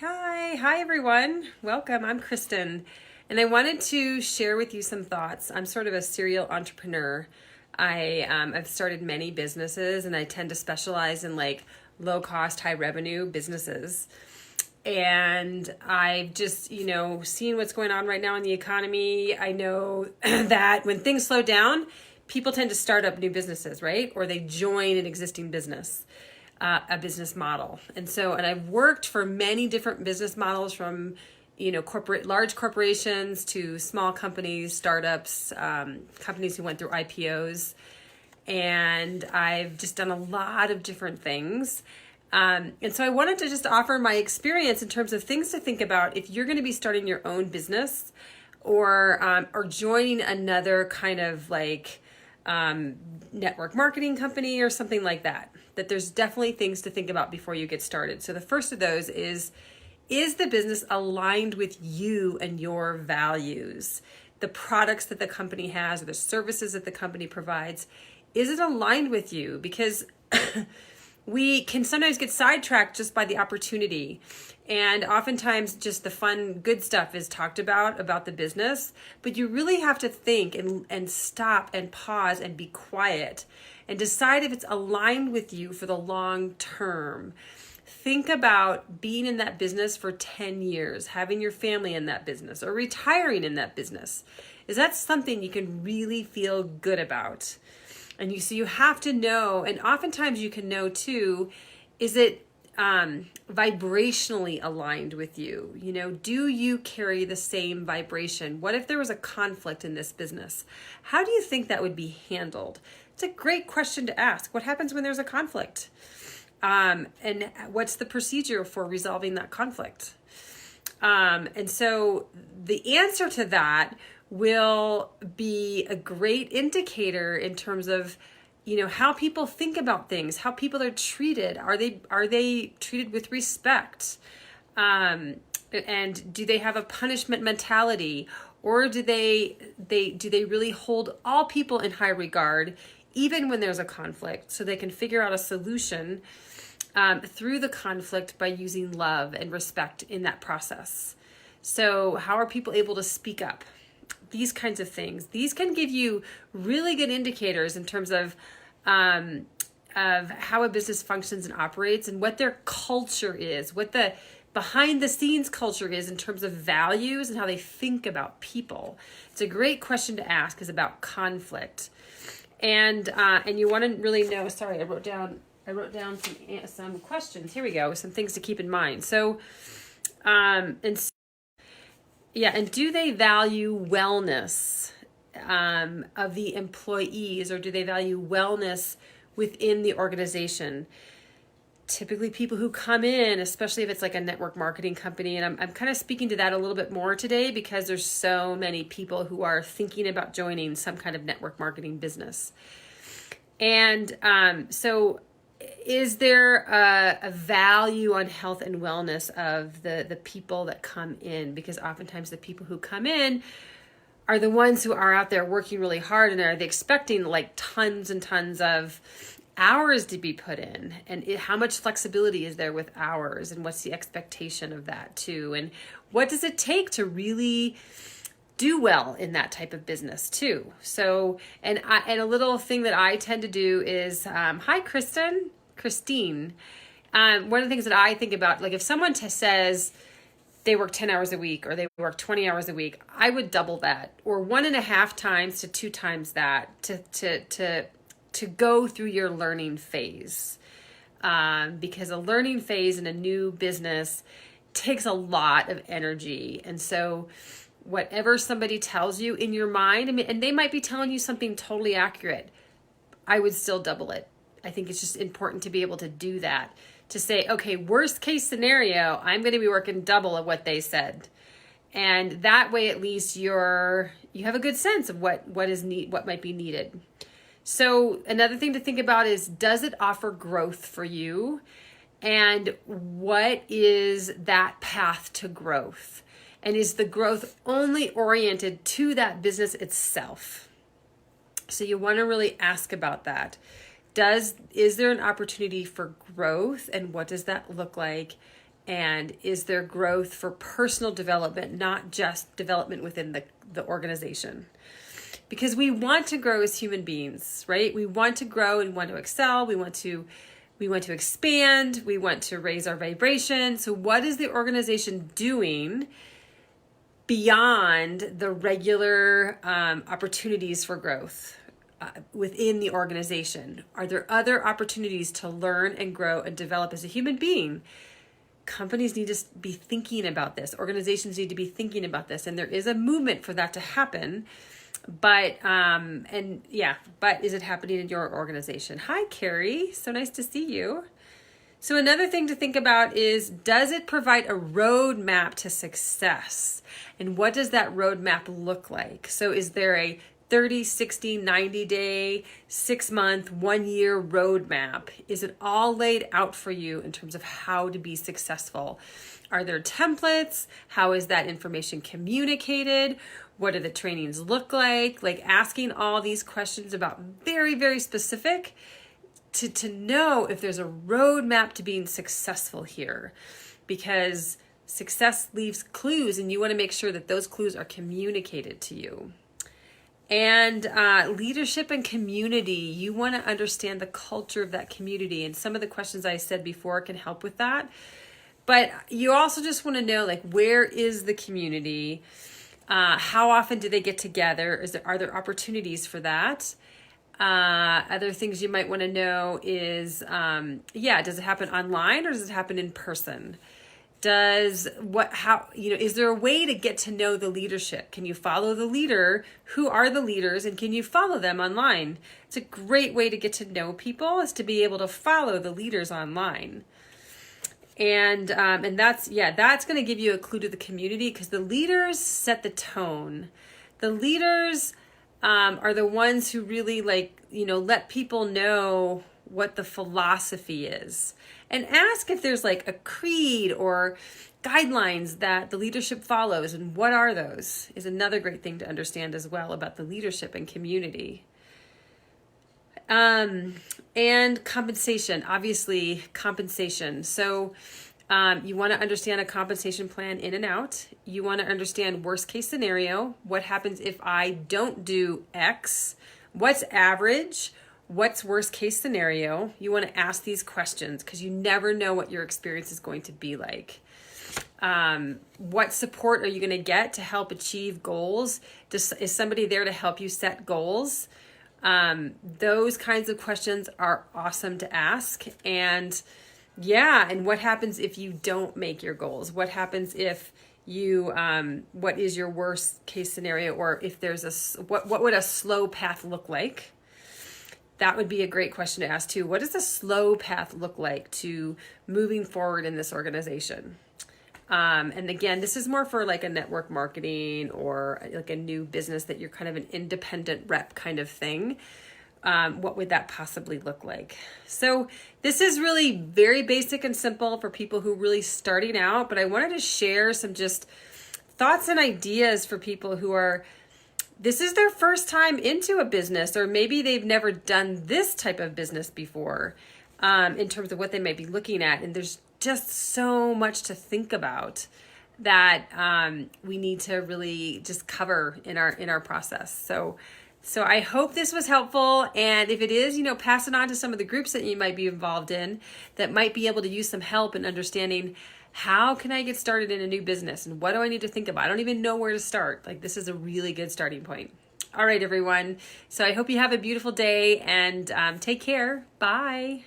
Hi everyone. Welcome. I'm Kristen, and I wanted to share with you some thoughts. I'm sort of a serial entrepreneur. I've started many businesses, and I tend to specialize in like low cost, high revenue businesses. And I've just, seen what's going on right now in the economy. I know that when things slow down, people tend to start up new businesses, right? Or they join an existing business, a business model. And I've worked for many different business models from, large corporations to small companies, startups, companies who went through IPOs. And I've just done a lot of different things. And so I wanted to just offer my experience in terms of things to think about if you're going to be starting your own business or joining another kind of like network marketing company or something like that. That there's definitely things to think about before you get started. So the first of those is the business aligned with you and your values? The products that the company has or the services that the company provides, is it aligned with you? Because we can sometimes get sidetracked just by the opportunity. And oftentimes just the fun, good stuff is talked about the business. But you really have to think and stop and pause and be quiet and decide if it's aligned with you for the long term. Think about being in that business for 10 years, having your family in that business, or retiring in that business. Is that something you can really feel good about? And you have to know, and oftentimes you can know too, is it vibrationally aligned with you? Do you carry the same vibration? What if there was a conflict in this business? How do you think that would be handled? It's a great question to ask. What happens when there's a conflict? And what's the procedure for resolving that conflict? And so the answer to that will be a great indicator in terms of, how people think about things, how people are treated. Are they treated with respect? And do they have a punishment mentality, or do they really hold all people in high regard, even when there's a conflict, so they can figure out a solution through the conflict by using love and respect in that process? So how are people able to speak up? These kinds of things. These can give you really good indicators in terms of how a business functions and operates, and what their culture is, what the behind the scenes culture is in terms of values and how they think about people. It's a great question to ask, is about conflict. And you want to really know, sorry, I wrote down some questions. Here we go. Some things to keep in mind. So, and do they value wellness of the employees, or do they value wellness within the organization? Typically people who come in, especially if it's like a network marketing company, and I'm kind of speaking to that a little bit more today because there's so many people who are thinking about joining some kind of network marketing business. And so is there a value on health and wellness of the people that come in? Because oftentimes the people who come in are the ones who are out there working really hard, and are they expecting like tons and tons of hours to be put in, and how much flexibility is there with hours, and what's the expectation of that too, and what does it take to really do well in that type of business too? So, and a little thing that I tend to do is, hi Christine. One of the things that I think about, like if someone says they work 10 hours a week, or they work 20 hours a week, I would double that, or 1.5 times to 2 times that to go through your learning phase. Because a learning phase in a new business takes a lot of energy. And so whatever somebody tells you in your mind, and they might be telling you something totally accurate, I would still double it. I think it's just important to be able to do that, to say, okay, worst case scenario, I'm going to be working double of what they said. And that way, at least you have a good sense of what might be needed. So another thing to think about is, does it offer growth for you? And what is that path to growth? And is the growth only oriented to that business itself? So you want to really ask about that. Is there an opportunity for growth, and what does that look like? And is there growth for personal development, not just development within the organization? Because we want to grow as human beings, right? We want to grow and want to excel. We want to expand. We want to raise our vibration. So what is the organization doing beyond the regular opportunities for growth within the organization? Are there other opportunities to learn and grow and develop as a human being? Companies need to be thinking about this. Organizations need to be thinking about this. And there is a movement for that to happen. But is it happening in your organization? Hi, Carrie. So nice to see you. So another thing to think about is, does it provide a roadmap to success? And what does that roadmap look like? So is there a 30, 60, 90 day, 6 month, 1 year roadmap? Is it all laid out for you in terms of how to be successful? Are there templates? How is that information communicated? What do the trainings look like? Like asking all these questions about very, very specific to know if there's a roadmap to being successful here, because success leaves clues and you want to make sure that those clues are communicated to you. And leadership and community, you want to understand the culture of that community. And some of the questions I said before can help with that. But you also just want to know, like, where is the community? How often do they get together? Are there opportunities for that? Other things you might want to know is, does it happen online or does it happen in person? Is there a way to get to know the leadership? Can you follow the leader? Who are the leaders? And can you follow them online? It's a great way to get to know people, is to be able to follow the leaders online. And that's going to give you a clue to the community, because the leaders set the tone. The leaders are the ones who really let people know what the philosophy is, and ask if there's like a creed or guidelines that the leadership follows, and what are those is another great thing to understand as well about the leadership and community. And compensation, obviously compensation. So you want to understand a compensation plan in and out. You want to understand worst case scenario. What happens if I don't do X? What's average? What's worst case scenario? You want to ask these questions because you never know what your experience is going to be like. What support are you going to get to help achieve goals? Is somebody there to help you set goals? Those kinds of questions are awesome to ask. And what happens if you don't make your goals? What happens if you, what is your worst case scenario? Or if there's what would a slow path look like? That would be a great question to ask too. What does a slow path look like to moving forward in this organization? And again, this is more for like a network marketing or like a new business that you're kind of an independent rep kind of thing. What would that possibly look like? So this is really very basic and simple for people who are really starting out, but I wanted to share some just thoughts and ideas for people who this is their first time into a business, or maybe they've never done this type of business before, in terms of what they might be looking at. And there's just so much to think about that we need to really just cover in our process. So I hope this was helpful. And if it is, pass it on to some of the groups that you might be involved in that might be able to use some help in understanding, how can I get started in a new business? And what do I need to think about? I don't even know where to start. Like, this is a really good starting point. All right, everyone. So I hope you have a beautiful day and take care. Bye.